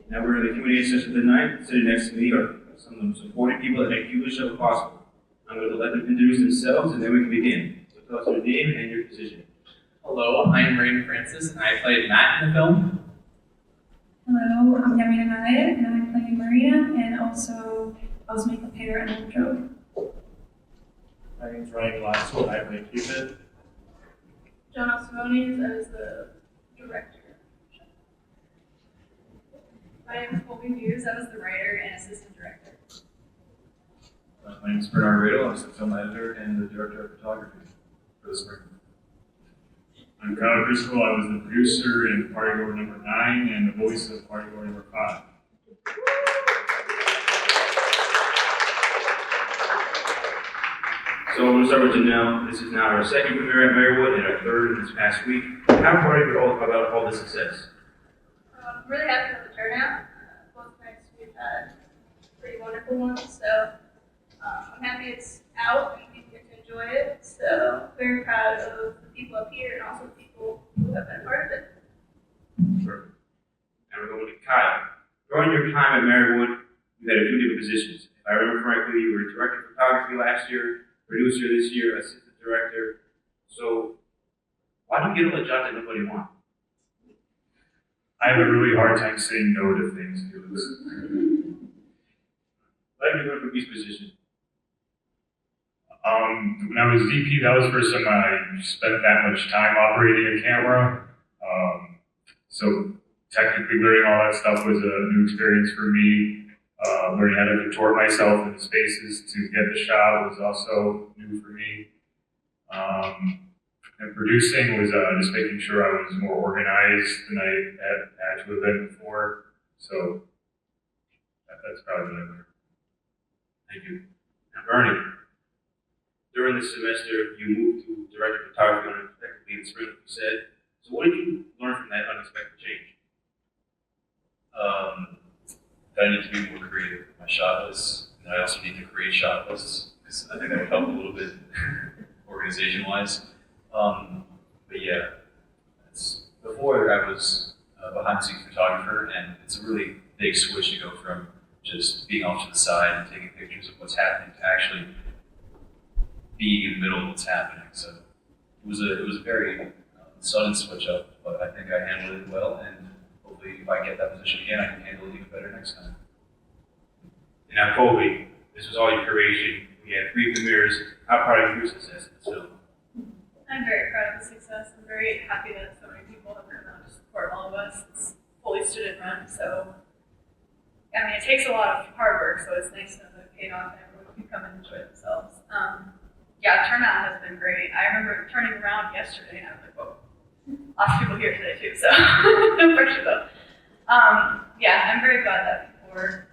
Now we're in the Q&A session tonight. Sitting next to me are some of the most important people that make Cupid Shuffle possible. I'm going to let them introduce themselves and then we can begin. So tell us your name and your position. Hello, I'm Raymond Francis and I played Matt in the film. Hello, I'm Yamina Naya and I play Marina and also makeup, hair, and wardrobe. My name's Ryan Glasgow and I play Cupid. John Osimones, I was the director. My name is Colby Hughes, I was the writer and assistant director. My name is Bernard Radel, I'm the film editor and the director of photography for the spring. I'm Kyle Driscoll, I was the producer in Party Goer number 9 and the voice of Party Goer number 5. So we'll start with Janelle. This is now our second premiere at Marywood and our third in this past week. How proud are you about all the success? I'm really happy with the turnout. Both nights we've had pretty wonderful ones, so I'm happy it's out and people get to enjoy it. So very proud of the people up here and also the people who have been a part of it. Perfect. Now we're going to Kyle. During your time at Marywood, you had a few different positions. If I remember correctly, you were director of photography last year, producer this year, assistant director. So why do you get all the jobs that nobody wants? I have a really hard time saying no to things, Felix. What have you learned from each position? When I was DP, that was the first time I spent that much time operating a camera. So technically learning all that stuff was a new experience for me. Learning how to contort myself in spaces to get the shot was also new for me. And producing was just making sure I was more organized than I had to have been before. So that's probably what I learned. Thank you. Now, Bernie, during this semester, you moved to director of photography unexpectedly in the spring, like you said. So what did you learn from that unexpected change? That I need to be more creative with my shot lists, and I also need to create shot lists, because I think that would help a little bit organization-wise. But yeah, before I was a behind-the-scenes photographer, and it's a really big switch to go from just being off to the side and taking pictures of what's happening to actually being in the middle of what's happening. So it was a very sudden switch up, but I think I handled it well, and hopefully if I get that position again, I can handle it even better next time. And now, Colby, this was all your creation. We had 3 premieres. How proud of your success in this film? I'm very proud of the success. I'm very happy that so many people have come out to support all of us. It's fully student run, so I mean it takes a lot of hard work, so it's nice to know that it paid off and everyone can come and enjoy themselves. Yeah, turnout has been great. I remember turning around yesterday and I was like, whoa, lots of people here today too, so no pressure though. Yeah, I'm very glad that people were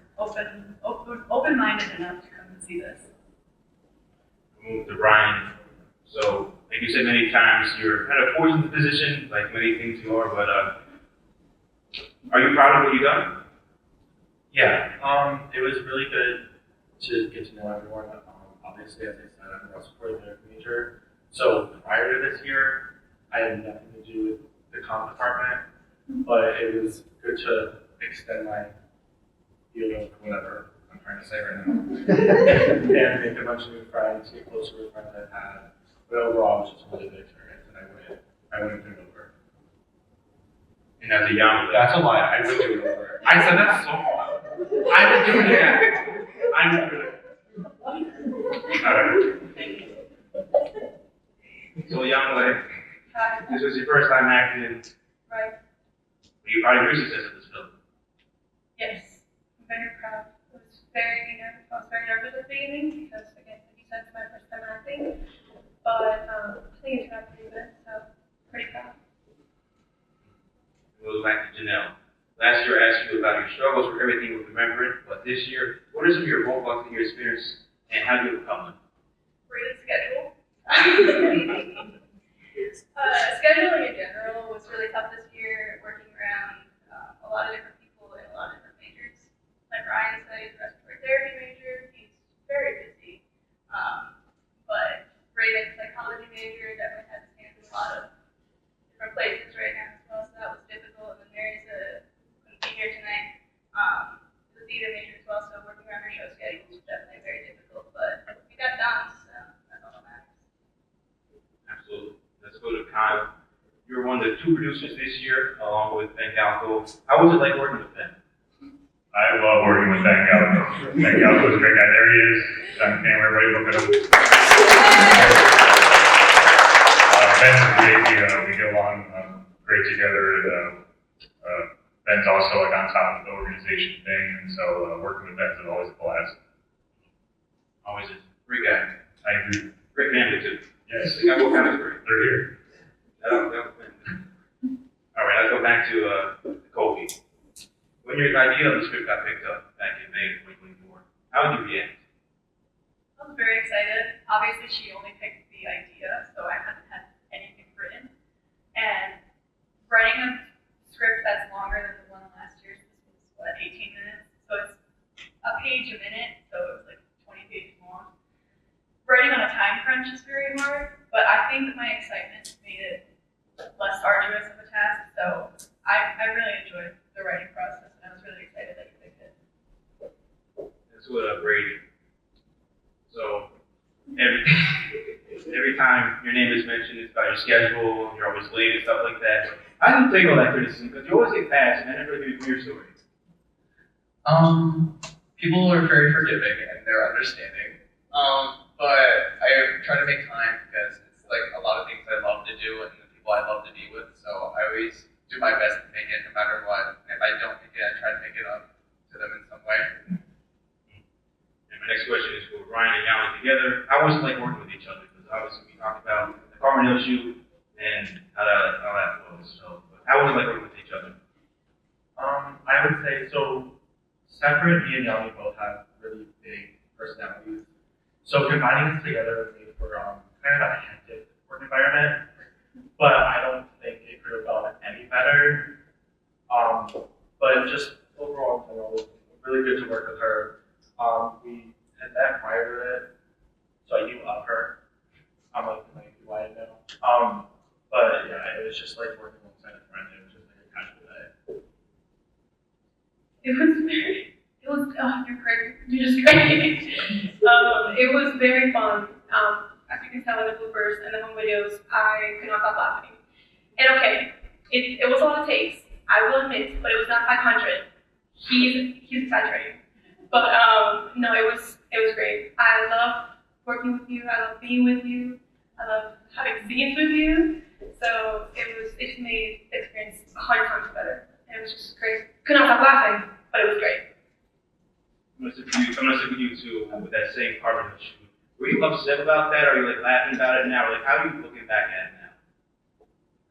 open-minded enough to come and see this. We'll move to Brian. So, like you said many times, you're kind of forced into the position, like many things you are, but are you proud of what you've done? Yeah, it was really good to get to know everyone. Obviously, as I said, I'm a supporting major. So prior to this year, I had nothing to do with the comp department, but it was good to extend my field of whatever I'm trying to say right now, and make a bunch of new friends, get closer with friends I've had. But overall, it was just a really good experience, and I wouldn't do it over. And as a young, That's a lie. I would do it over. I said that's so hard. I would do it again. I would do it. So young, like, this was your first time acting. Right. Are you proud of your success in this film? Yes, I'm very proud. I was very nervous at the beginning because, again, like you said, it's my first time acting. But I think it turned out pretty good, so pretty proud. We'll go back to Janelle. Last year I asked you about your struggles with everything with remembering, but this year, what are some of your roadblocks in your experience and how do you overcome them? Reading schedule. Scheduling in general was really tough this year, working around a lot of different people in a lot of different majors. Like Ryan said, he's a respiratory therapy major, he's very busy. But Raven's psychology major definitely had his hands in a lot of different places right now as well, so that was difficult. And then Mary's couldn't be here tonight. theater major as well, so working around her show schedule was definitely very difficult, but we got done, so that's all that matters. Absolutely. Let's go to Kyle. You were one of the 2 producers this year, along with Ben Galco. How was it like working with Ben? I love working with Ben Galco. Ben Galco's a great guy. There he is. He's on camera. Everybody look at him. Ben's great. We get along great together. Ben's also like on top of the organization thing, and so working with Ben's is always a blast. Always a great guy. I agree. Great family, too. Yes, They got what kind of great. they're here. All right, let's go back to Kobe. When your idea of the script got picked up back in May of 2024, how did you react? I was very excited. Obviously, she only picked the idea, so I hadn't had anything written. And writing a script that's longer than the one last year's, this was, 18 minutes? So it's a page a minute, so it was like 20 pages long. Writing on a time crunch is very hard, but I think my excitement made it less arduous of a task, so I really enjoyed the writing process, and I was really excited that you picked it. That's what Brady. So every time your name is mentioned, it's about your schedule, you're always late and stuff like that. How do you take all that criticism? Because you always get fast, and I never really give you your story. People are very forgiving and they're understanding. But I try to make time because it's like a lot of things I love to do and the people I love to be with. So I always do my best to make it no matter what. And if I don't make it, I try to make it up to them in some way. And my next question is for Ryan and Yali together. How was it like working with each other? Because obviously we talked about the Carbondale shoot and how that was. So how was it like working with each other? I would say so. Separate, me and Yali both have really big personalities. So combining us together made for kind of a hectic work environment. But I don't think it could have gone any better. But just overall, it was really good to work with her. We had that prior to it, so I knew of her. Like who I know. But yeah, it was just like working alongside a friend. It was just like a casual day. You're great. You're just great. It was very fun. As you can tell in the bloopers and the home videos, I could not stop laughing. And okay, it was a lot of takes, I will admit, but it was not 500. He's exaggerating. But no, it was great. I love working with you. I love being with you. I love having scenes with you. So it made the experience 100 times better. And it was just great. Could not stop laughing, but it was great. I'm gonna stick with you too with that same carbon shoot. Were you upset about that, or are you like laughing about it now? Or like how are you looking back at it now?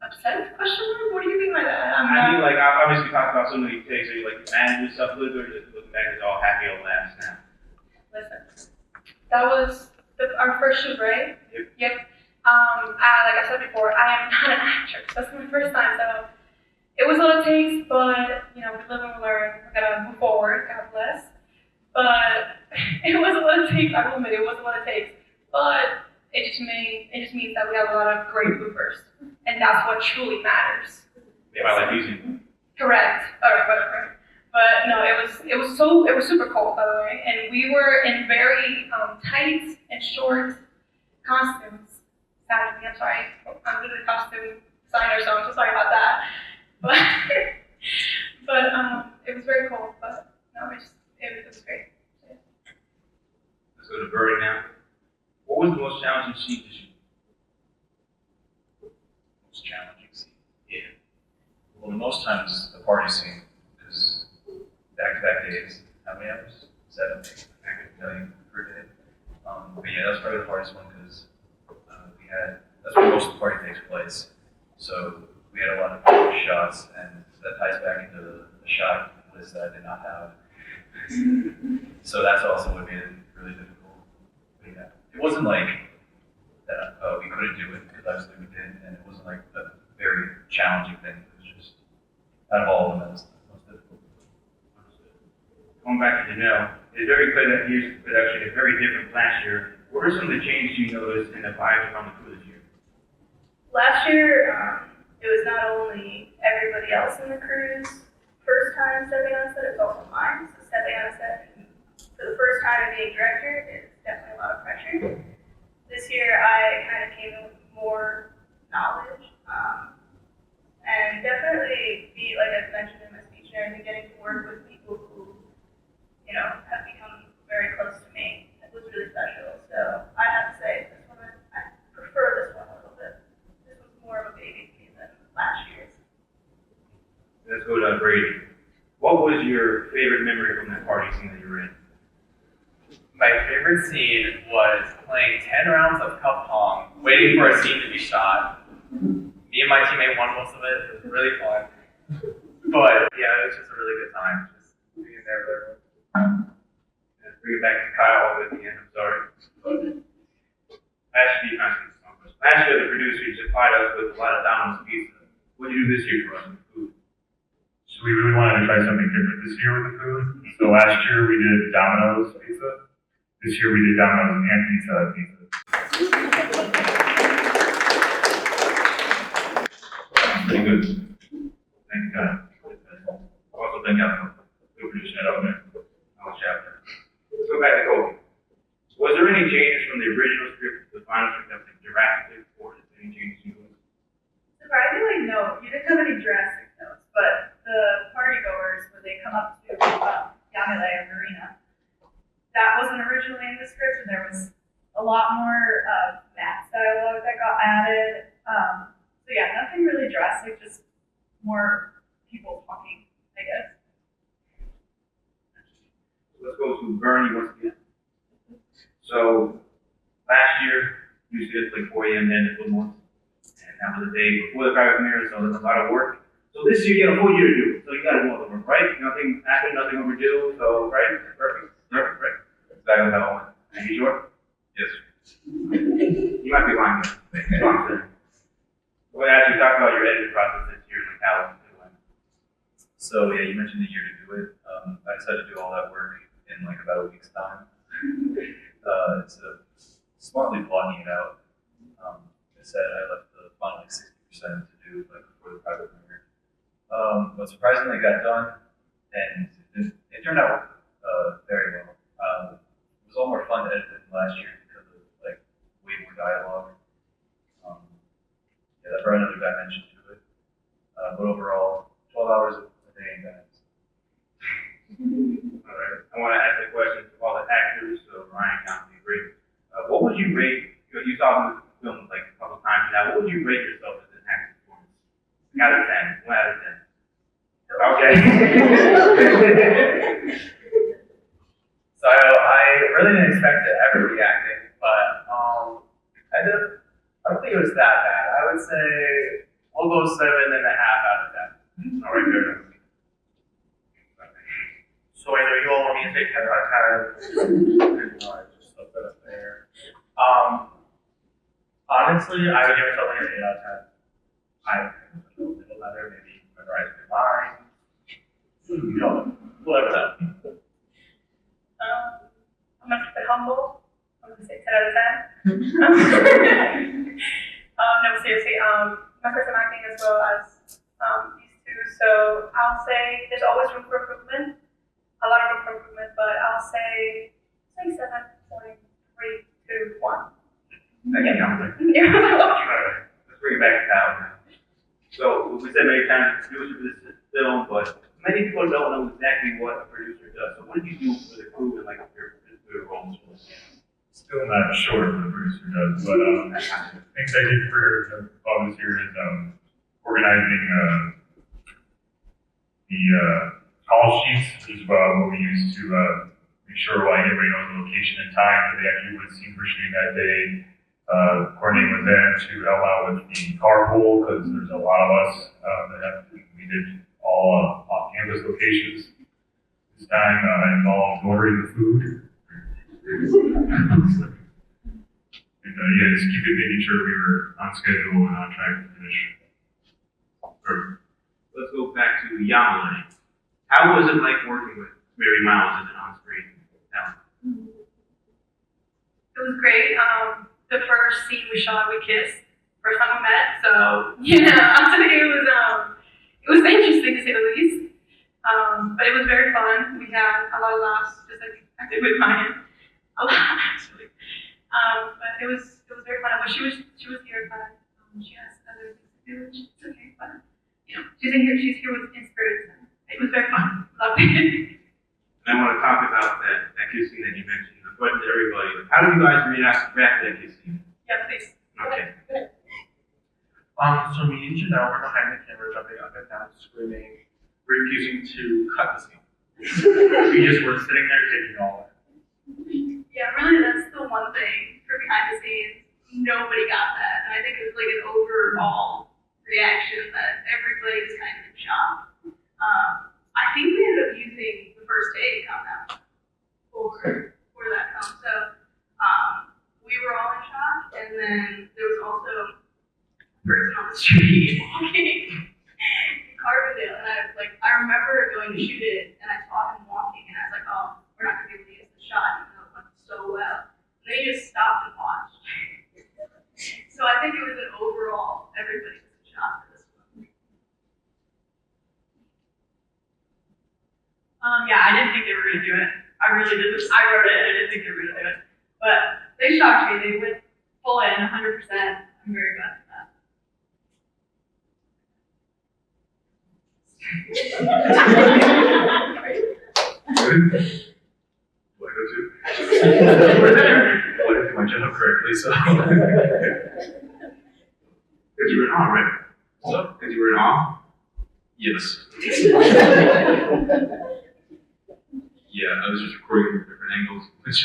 Upset? Question mark? What do you mean by that? I mean, like obviously talked about so many takes. Are you like mad at yourself a little bit, or just looking back at all happy old laughs now? Listen, that was our first shoot, right? Yep. Like I said before, I am not an actress. That's my first time, so it was a lot of takes, but you know, we live and we learn. We're gonna move forward. God bless. But it was a lot of takes. I will admit it was a lot of takes. But it just means that we have a lot of great bloopers, and that's what truly matters. Made my life easy. Correct. Alright, whatever. But no, it was super cold, by the way, and we were in very tight and short costumes. Sadly, I'm sorry. I'm really a costume designer, so I'm so sorry about that. But it was very cold. But no, it was great. So, yeah. Let's go to Birdie now. What was the most challenging scene to shoot? Most challenging scene? Yeah. Well, most times the party scene, because back-to-back days, how many hours? 7, 8, I couldn't tell you per day. But yeah, that was probably the hardest one because that's where most of the party takes place. So we had a lot of shots, and that ties back into the shot list that I did not have. So that's also what made it really difficult. But yeah, it wasn't like that we couldn't do it, because obviously we did, and it wasn't like a very challenging thing. It was just, out of all of them, that was the most difficult. Going back to Janelle, it's very clear that year's production is very different from last year. What are some of the changes you noticed in the vibes around the crew this year? Last year, it was not only everybody else in the crew's first time stepping on set, it was also mine. So stepping on set work with people who, you know, have become very close to me. It was really special. So I have to say, this one, I prefer this one a little bit. This was more of a baby to me than last year's. Let's go to Brady. What was your favorite memory from that party scene that you were in? My favorite scene was playing 10 rounds of cup pong, waiting for a scene to be shot. Me and my teammate won most of it. It was really fun. But yeah, it was just a really good time. Just being there with everyone. Let's bring it back to Kyle at the end. I'm sorry. Last year, the producers supplied us with a lot of Domino's pizza. What did you do this year for us with food? So we really wanted to try something different this year with the food. So last year we did Domino's pizza. This year we did Domino's and pizza. Pretty good. Thank you, God. Also, thank God for producing that up there. I'll chapter. Let's go back to Kobe. Was there any changes from the original script to the final script that was drastic, or is there any changes you doing? Surprisingly, no. You didn't have any drastic notes, but the partygoers, when they come up to Yamile and Marina, that wasn't originally in the script, and there was a lot more math dialogue that got added. So yeah, nothing really drastic, just more people talking, I guess. Let's go to Bernie once again. So, last year, you did like 4 a.m. then at Blue and that was the day before the private premiere, so there's a lot of work. So this year you got a whole year to do it, so you got to do all the work, right? Nothing happened, nothing overdue, so, right? Perfect, right? Exactly how I went. Are you sure? Yes. You might be lying, but we'll actually talk about your editing process this year, like how it's doing. So yeah, you mentioned a year to do it. I decided to do all that work in like about a week's time. Instead of smartly blocking it out, instead I left the final like 60% to do like before the private premiere. But surprisingly, it got done, and it turned out very well. It was a lot more fun to edit than last year because of like way more dialogue. Yeah, that brought another dimension to it. But overall, 12 hours a day ain't bad. All right. I want to ask a question to all the actors, so Ryan, Conley, Rick. What would you rate, you saw the film like a couple times now, what would you rate yourself as an acting performance? Out of 10, 1 out of 10. Okay. So I really didn't expect to ever be acting, but I don't think it was that bad. I would say we'll go 7.5 out of 10. All right, fair enough. So I know you all want me to take 10 out of 10. No, I just left that up there. Honestly, I would give myself like an 8 out of 10. I think it's a little better, maybe memorize my lines. You know, whatever that. I'm going to keep it humble. I'm going to say 10 out of 10. No, seriously, my first time acting as well as these two, so I'll say there's always room for improvement. A lot of room for improvement, but I'll say 7.3, 2, 1. Thank you, Conley. Yeah. All right. Let's bring it back to Kyle now. So, we said many times, producer for this film, but many people don't know exactly what a producer does. So, what do you do for the crew and like your roles? Still not sure what the producer does, but things I did for Bob this year is organizing the call sheets, which is what we use to make sure like everybody knows the location and time that they actually would see for shooting that day. Coordinating with them to help out with the carpool, because there's a lot of us we did all off-campus locations. This time involved ordering the food. And yeah, just making sure we were on schedule and on track to finish. Perfect. Let's go back to Yamale. How was it like working with Mary Miles as an on-screen talent? It was great. The first scene we shot, we kissed. First time we met, so it was interesting to say the least. But it was very fun. We had a lot of laughs, just like I did with Ryan. A lot actually. But it was very fun. But she was here, but she has other things to do, which is okay. But she's here with in spirit. It was very fun. Loved it. And I want to talk about that kiss scene that you mentioned. The question to everybody: how do you guys react to that kiss scene? Yeah, please. Okay. So me and Janelle were behind the camera, jumping up and down, screaming, refusing to cut the scene. We just were sitting there taking it all in. Yeah, really, that's the one thing for behind the scenes. Nobody got that, and I think it was like an overall reaction that everybody was kind of in shock. I think we ended up using the first take on that for that film, so we were all in shock, and then there was also a person on the street walking in Carbondale, and I remember going to shoot it, and I saw him walking, and I was like, oh, we're not going to be able to use the shot, even though it went so well. And then he just stopped and watched. So I think it was an overall, everybody was in shock for this one. Yeah, I didn't think they were going to do it. I really didn't. I wrote it, and I didn't think they were going to do it. But they shocked me. They went full in, 100%. I'm very glad for that. Good. Do I go too? Well, I didn't do my job correctly, so. Because you were in awe, right? So, Because you were in awe? yes. Yeah, I was just recording from different angles, which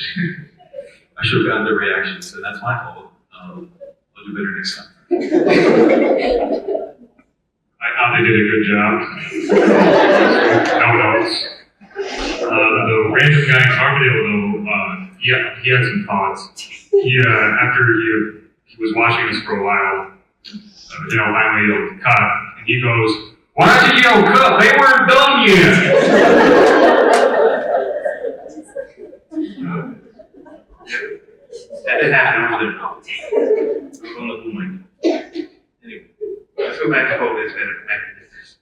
I should have gotten their reactions, so that's my fault. I'll do better next time. I thought they did a good job. No notes. The random guy in Carbondale, though, he had some thoughts. After he was watching us for a while, finally yelled cut, and he goes, "Why did you yell cut? They weren't done yet." That did happen. I was there. On the boom mic. Anyway, let's go back to COVID instead of back to business.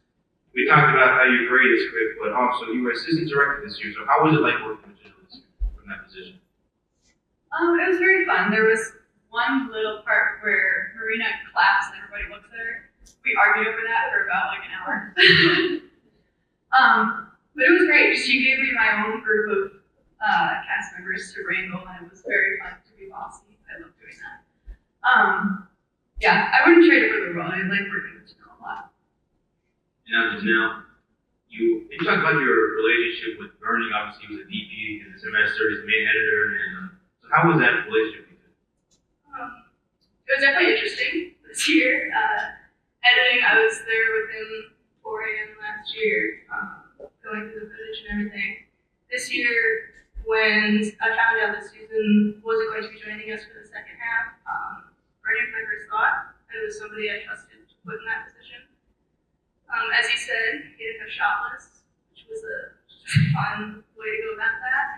We talked about how you graded the script, but also you were assistant director this year. So how was it like working with Jill this year from that position? It was very fun. There was one little part where Marina claps and everybody looks at her. We argued over that for about like an hour. But it was great. She gave me my own group of cast members to wrangle, and it was very fun to be bossy. I love doing that. Yeah, I wouldn't trade it for the role. I like working with Janelle a lot. And Janelle, you talked about your relationship with Bernie. Obviously, he was a DP in the semester, he's the main editor, and so how was that relationship with you? It was definitely interesting this year. Editing, I was there with him 4 a.m. last year, going through the footage and everything. This year, when I found out that Susan wasn't going to be joining us for the second half, Bernie was my first thought. It was somebody I trusted to put in that position. As he said, he didn't have shot lists, which was a fun way to go about that.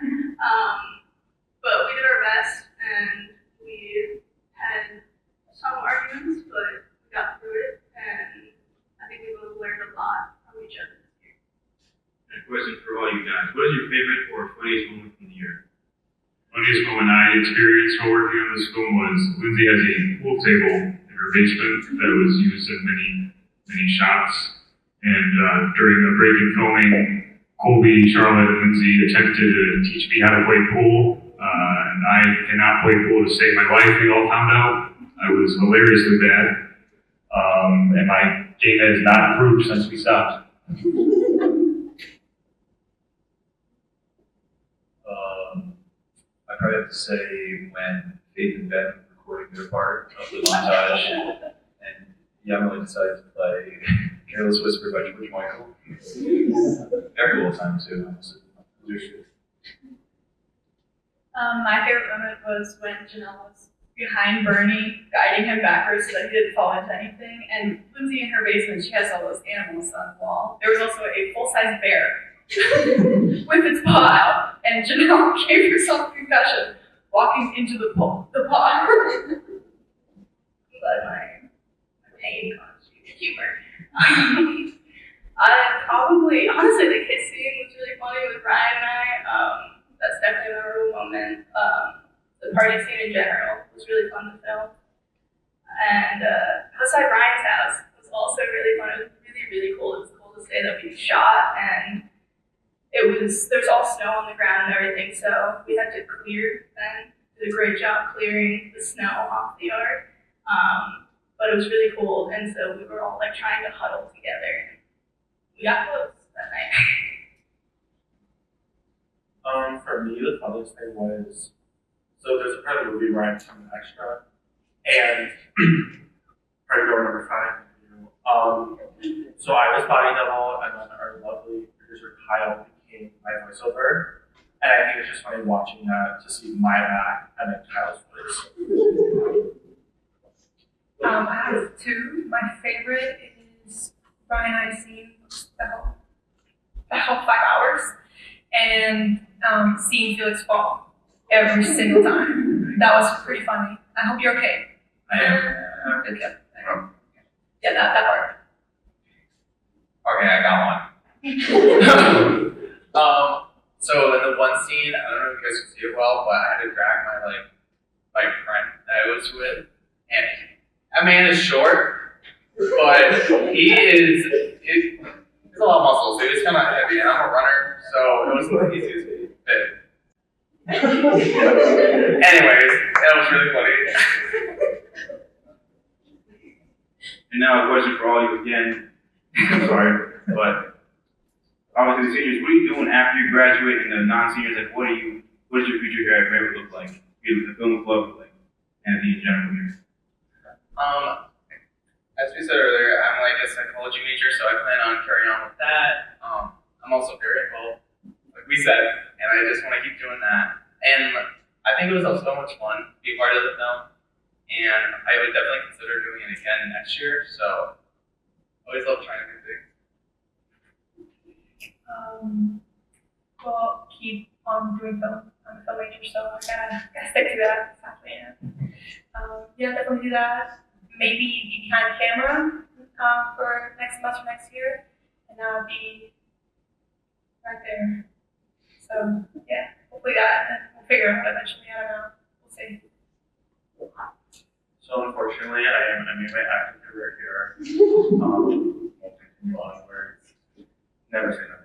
But we did our best, and we had some arguments, but we got through it, and I think we both learned a lot from each other this year. And a question for all you guys. What is your favorite or funniest moment from the year? Funniest moment I experienced while working on this film was Lindsay has a pool table in her basement that was used in many shots. And during a break in filming, Colby, Charlotte, and Lindsay attempted to teach me how to play pool. And I cannot play pool to save my life, we all found out. I was hilariously bad. And my game has not improved since we stopped. I probably have to say when Faith and Ben were recording their part of the montage, and Yamile decided to play Careless Whisper by George Michael. Very cool time too, honestly. My favorite moment was when Janelle was behind Bernie, guiding him backwards so that he didn't fall into anything. And Lindsay in her basement, she has all those animals on the wall. There was also a full-size bear with its paw out, and Janelle gave herself a concussion walking into the paw. But my pain caused you to humor. Probably, honestly, the kiss scene was really funny with Ryan and I. That's definitely a memorable moment. The party scene in general was really fun to film. And outside Ryan's house was also really fun. It was really, really cool. It was cool to say that we shot, and it there's all snow on the ground and everything, so we had to clear and did a great job clearing the snow off the yard. But it was really cold, and so we were all like trying to huddle together. We got close that night. For me, the funniest thing was, so there's a part of the movie where I'm an extra, and part door number 5. So I was body double, and then our lovely producer Kyle became my voiceover, and I think it's just funny watching that to see my back and then Kyle's voice. I have 2. My favorite is Brian and I seen the whole 5 hours, and seeing Felix fall every single time. That was pretty funny. I hope you're okay. I am. Okay. Yeah, that part. Okay, I got one. So in the one scene, I don't know if you guys can see it well, but I had to drag my friend that I was with, and that man is short, but he's a lot of muscle, so he's kind of heavy, and I'm a runner, so it wasn't the easiest fit. Anyways, that was really funny. And now a question for all you again. I'm sorry, but obviously the seniors, what are you doing after you graduate, and the non-seniors, like what does your future here at Marywood look like? The film club, like Anthony and Jennifer here. As we said earlier, I'm like a psychology major, so I plan on carrying on with that. I'm also very involved, like we said, and I just want to keep doing that. And I think it was so much fun to be part of the film, and I would definitely consider doing it again next year. So I always love trying new things. Well, keep on doing film. I'm a film major, so I gotta stick to that. Yeah, definitely do that. Maybe be behind the camera for next semester, next year, and I'll be right there. So yeah, hopefully that, and we'll figure it out eventually. I don't know. We'll see. So unfortunately, I made my acting career here. Won't continue onwards. Never say never.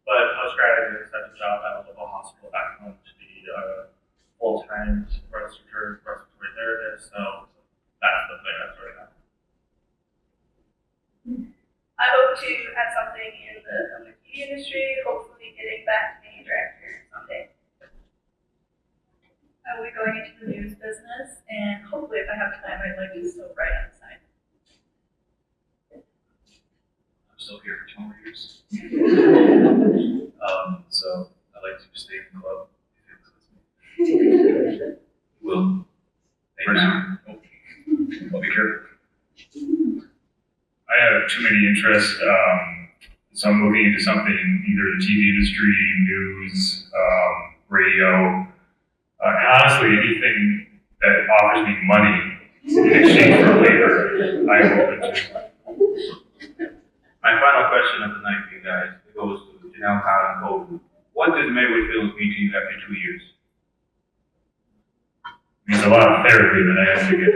But post-grad, I did accept a job at a local hospital back home to be a full-time respiratory therapist. So that's the thing that's right now. I hope to have something in the film and TV industry. Hopefully, getting back to being a director someday. I will be going into the news business, and hopefully, if I have time, I'd like to still write on the side. I'm still here for 2 more years. So I'd like to stay in the club if it lets me. Will. For now. I'll be careful. I have too many interests, so I'm looking into something, either the TV industry, news, radio, honestly, anything that offers me money in exchange for labor, I am open to. My final question of the night for you guys goes to Janelle, Kyle, and Cole. What does Marywood Films mean to you after 2 years? It means a lot of therapy that I have to get.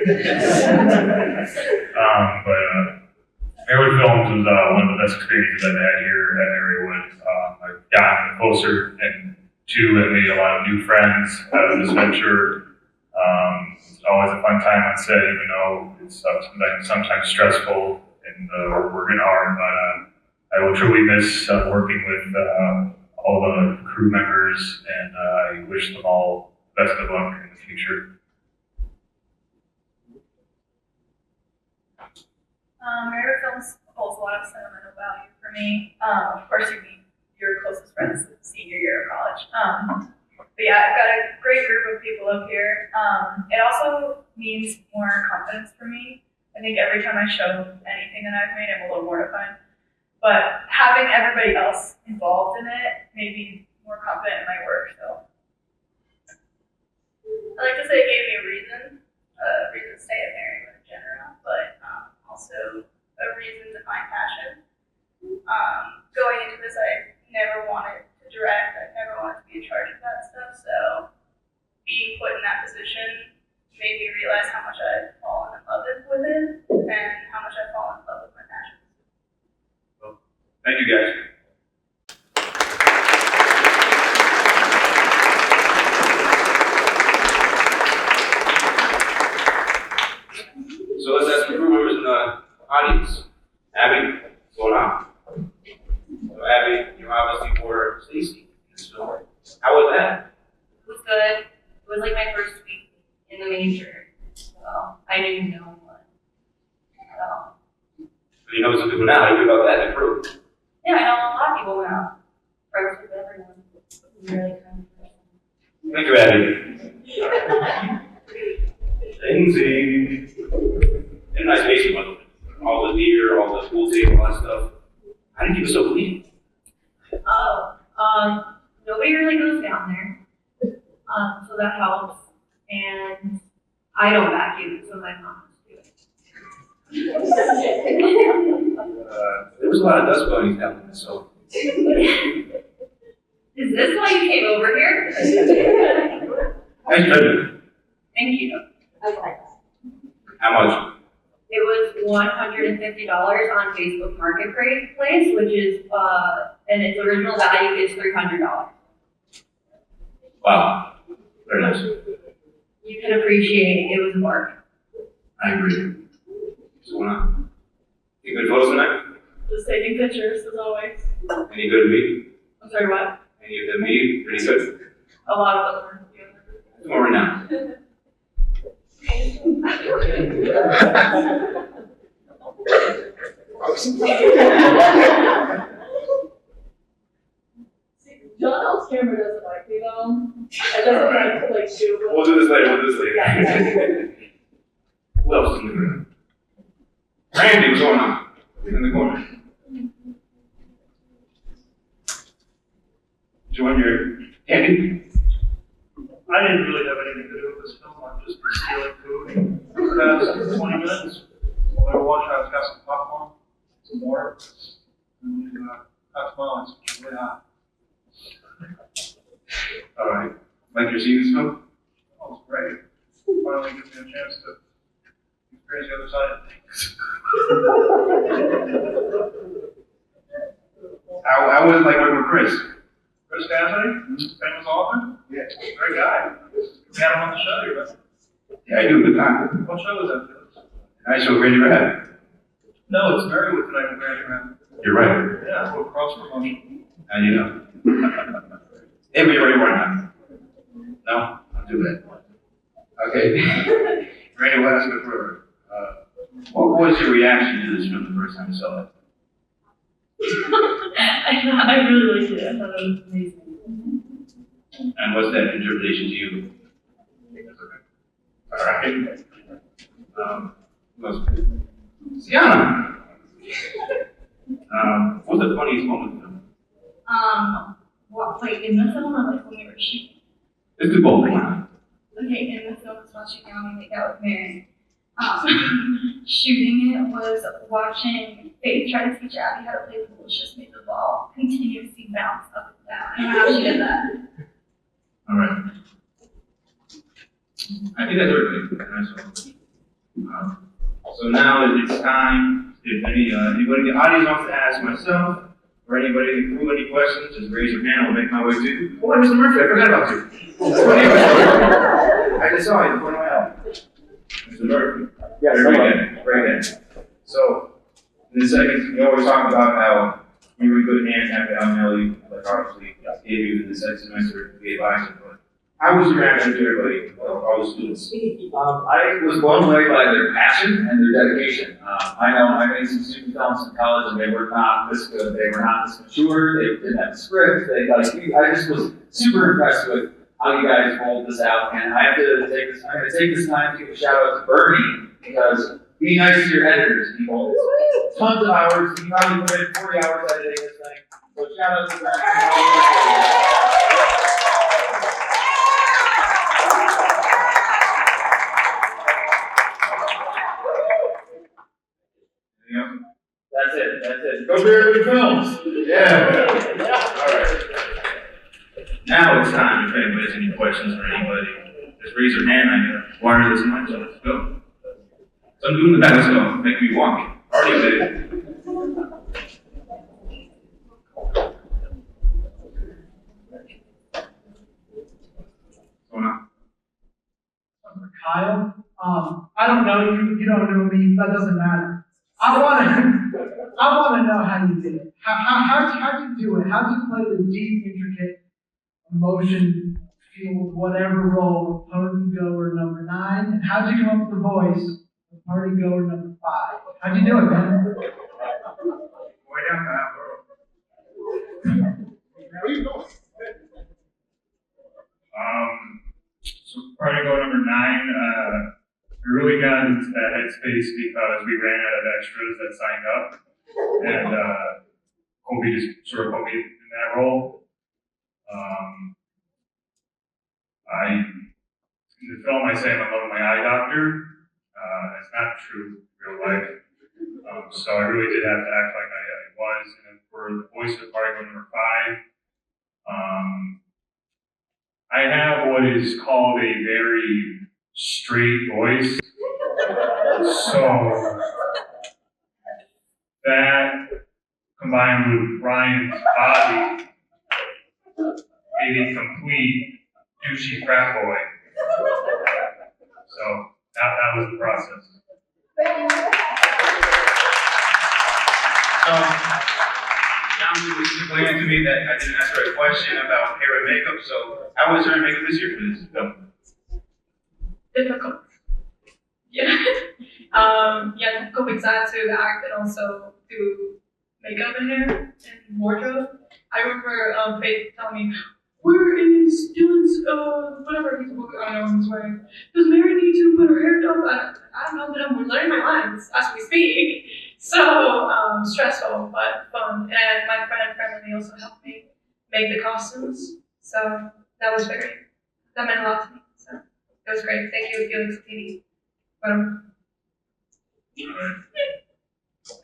Marywood Films was one of the best experiences I've had here at Marywood. I've gotten closer, and 2, have made a lot of new friends out of this venture. It's always a fun time on set, even though it's sometimes stressful and we're working hard. But I will truly miss working with all the crew members, and I wish them all best of luck in the future. Marywood Films holds a lot of sentimental value for me. Of course, you meet your closest friends in senior year of college. But yeah, I've got a great group of people up here. It also means more confidence for me. I think every time I show anything that I've made, I'm a little mortified. But having everybody else involved in it made me more confident in my work. So I like to say it gave me a reason to stay at Marywood in general, but also a reason to find passion. Going into this, I never wanted to direct. I never wanted to be in charge of that stuff. So being put in that position made me realize how much I've fallen in love with it and how much I've fallen in love with my passion. Thank you, guys. daughter, Stacey, in this film. How was that? It was good. It was like my first week in the major. So I didn't know what. So You know some people now. How do you feel about that? Improve. yeah, I know a lot of people now. Friends with everyone. Really kind of. Thank you, Abby. Lindsay. And nice basement, by the way. All the deer, all the pool table, all that stuff. How do you keep it so clean? Oh, nobody really goes down there. So that helps. And I don't vacuum, so my mom has to do it. There was a lot of dust bunnies down there, so. Is this why you came over here? Thank you. Thank you. How much? It was $150 on Facebook Marketplace, which is, and its original value is $300. Wow. Very nice. You can appreciate it was work. I agree. What's going on? Any good photos tonight? Just taking pictures as always. Any good meat? I'm sorry, what? Any of them meat? Pretty good. A lot of them are. Come over now. John L's camera doesn't like me though. It doesn't like shoot. We'll do this later. Who else is in the room? Randy, what's going on? In the corner. Join your candy. I didn't really have anything to do with this film. I've just been stealing food for the past 20 minutes. While we were watching, I got some popcorn, some water, and hot tamales, which is really hot. All right. Like you're seeing this film? Oh, it's great. Finally gives me a chance to experience the other side of things. How was it like working with Chris? Chris Cassidy, famous author. Yeah. Great guy. We had him on the show here, but Yeah, I do. Good time. what show is that, Felix? Nice show, Randy Red. No, it's Marywood tonight with Randy Man. You're right. Yeah, we're cross promotion. And you know. Hey, but you're ready right now. No? I'll do that. Okay. Randy, what else good for what was your reaction to this film the first time you saw it? I really liked it. I thought it was amazing. And what's that interpretation to you? All right. Who else? Sienna. What's the funniest moment in the film? Wait, in the film or like when we were shooting? Let's do both. Come on. Okay, in the film was watching Now We Make Out with Mary. Shooting it was watching Faith try to teach Abby how to play pool. She just made the ball continuously bounce up and down. I don't know how she did that. All right. I think that's everything. So now it's time. If anybody in the audience wants to ask myself or anybody in the crew any questions, just raise your hand. I'll make my way to you. Oh, Mr. Murphy, I forgot about you. I just saw you in front of my eye. Mr. Murphy. Yeah, Very good. So, in a second, you always talk about how you were good hands after Ellie, like obviously gave you the second semester to be advisor. But how was your reaction to everybody, all the students? I was blown away by their passion and their dedication. I know I made some student films in college and they were not this good. They were not this mature. They didn't have a script. I just was super impressed with how you guys rolled this out. And I'm going to take this time to give a shout out to Bernie because be nice to your editors, people. It's tons of hours. You probably put in 40 hours editing this thing. So shout out to Bernie. That's it. Go Marywood Films. Yeah. All right. Now it's time if anybody has any questions for anybody. Just raise your hand. I wire this mic, so let's go. Some dude in the back, let's go. Make me walk. Already did it. What's going on? Kyle, I don't know you, you don't know me, that doesn't matter. I I want to know how you did it. How'd you do it? How'd you play the deep, intricate, emotion-fueled, whatever role of party goer number 9? And how'd you come up with the voice of party goer number 5? How'd you do it, man? Way down that road. Where you going? So party goal number 9, we really got into that headspace because we ran out of extras that signed up, and Colby just sort of put me in that role. In the film, I say I'm in love with my eye doctor. That's not true in real life. So I really did have to act like I was. And then for the voice of party goal number 5, I have what is called a very straight voice. So that combined with Ryan's body made a complete douchey frat boy. So that was the process. Now it was explained to me that I didn't ask her a question about hair and makeup, so how was hair and makeup this year for this film? Difficult. Yeah. Yeah, difficult because I had to act and also do makeup and hair and wardrobe. I remember Faith telling me, "Where is Dylan's whatever he's I don't know he's wearing? Does Mary need to put her hair down?" I don't know, but I'm learning my lines as we speak. So stressful but fun. And my friend Emily also helped me make the costumes. So that meant a lot to me. So it was great. Thank you, Felix Lettini.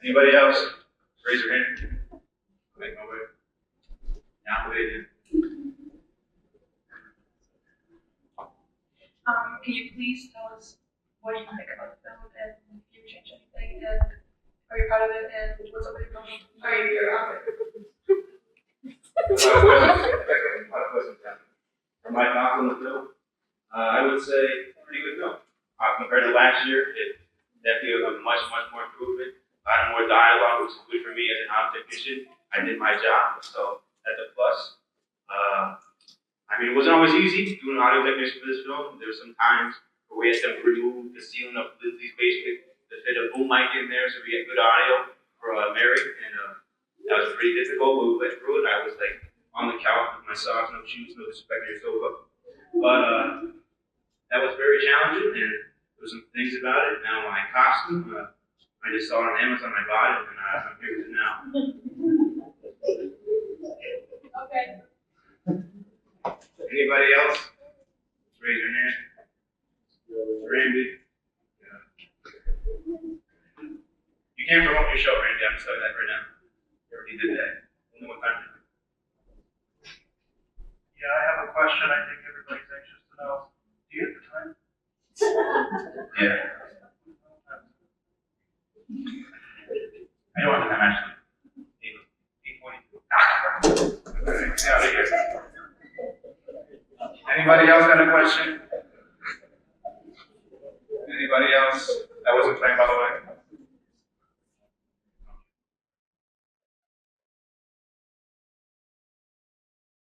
Anybody else? Raise your hand. Okay, nobody. Now they do. Can you please tell us what you think about the film and if you change anything and are you proud of it and what's up with your film? Are you proud of it? For my thoughts on the film, I would say pretty good film. Compared to last year, it definitely was a much more improvement. A lot more dialogue, which is good for me as an audio technician. I did my job, so that's a plus. I mean, it wasn't always easy doing an audio technician for this film. There were some times where we had to remove the ceiling of Lizzie's basement to fit a boom mic in there so we get good audio for Mary, and that was pretty difficult, but we went through it. I was like on the couch with my socks, no shoes, no disrespect to your sofa. But that was very challenging, and there were some things about it. Now my costume, I just saw it on Amazon, I bought it, and I'm here with it now. Okay. Anybody else? Raise your hand. Randy. Yeah. You can't promote your show, Randy. I'm telling you that right now. You already did that. Only one time. Yeah, I have a question I think everybody's anxious to know. Do you have the time? Yeah. I don't have the time actually. 8:20. Okay, get out of here. Anybody else got a question? Anybody else? That wasn't planned, by the way.